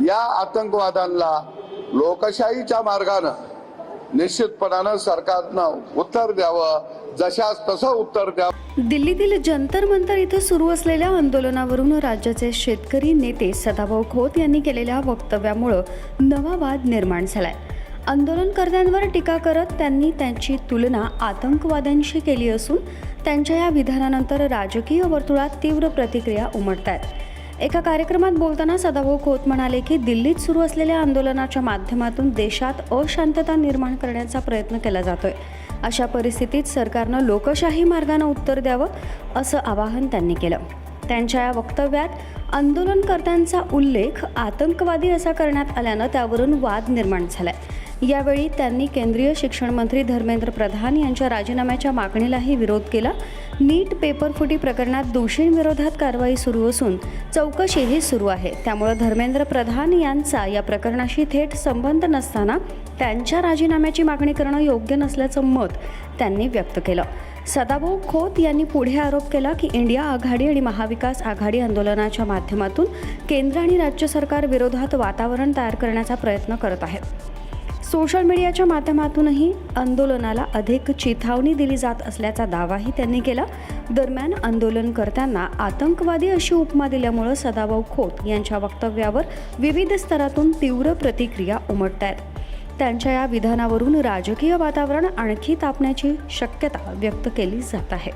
या आतंकवादाला लोकशाहीच्या मार्गानं निश्चितपणानं सरकारनं उत्तर द्यावं, जशास तसं उत्तर द्यावं। दिल्लीतील जंतर मंतर इथं सुरू असलेल्या आंदोलनावरून राज्याचे शेतकरी नेते सदाभाऊ खोत यांनी केलेल्या वक्तव्यामुळे नवा वाद निर्माण झालाय। आंदोलनकर्त्यांवर टीका करत त्यांनी त्यांची तुलना आतंकवाद्यांशी केली असून त्यांच्या या विधानानंतर राजकीय वर्तुळात तीव्र प्रतिक्रिया उमटतात। एका कार्यक्रमात बोलताना सदाभाऊ खोत म्हणाले की दिल्लीत सुरू असलेल्या आंदोलनाच्या माध्यमातून देशात अशांतता निर्माण करण्याचा प्रयत्न केला जातोय। अशा परिस्थितीत सरकारनं लोकशाही मार्गाने उत्तर द्यावं असं आवाहन त्यांनी केलं। त्यांच्या या वक्तव्यात आंदोलनकर्त्यांचा उल्लेख आतंकवादी असा करण्यात आल्यानं त्यावरून वाद निर्माण झालाय। यावेळी त्यांनी केंद्रीय शिक्षण मंत्री धर्मेंद्र प्रधान यांच्या राजीनाम्याच्या मागणीलाही विरोध केला। नीट पेपरफुटी प्रकरणात दोषींविरोधात कारवाई सुरू असून चौकशीही सुरू आहे, त्यामुळे धर्मेंद्र प्रधान यांचा या प्रकरणाशी थेट संबंध नसताना त्यांच्या राजीनाम्याची मागणी करणं योग्य नसल्याचं मत त्यांनी व्यक्त केलं। सदाभाऊ खोत यांनी पुढे आरोप केला की इंडिया आघाडी आणि महाविकास आघाडी आंदोलनाच्या माध्यमातून केंद्र आणि राज्य सरकार विरोधात वातावरण तयार करण्याचा प्रयत्न करत आहे। सोशल मीडियाच्या माध्यमातूनही आंदोलनाला अधिक चिथावणी दिली जात असल्याचा दावाही त्यांनी केला। दरम्यान आंदोलनकर्त्यांना आतंकवादी अशी उपमा दिल्यामुळे सदाभाऊ खोत यांच्या वक्तव्यावर विविध स्तरातून तीव्र प्रतिक्रिया उमटतायत। त्यांच्या या विधानावरून राजकीय वातावरण आणखी तापण्याची शक्यता व्यक्त केली जात आहे।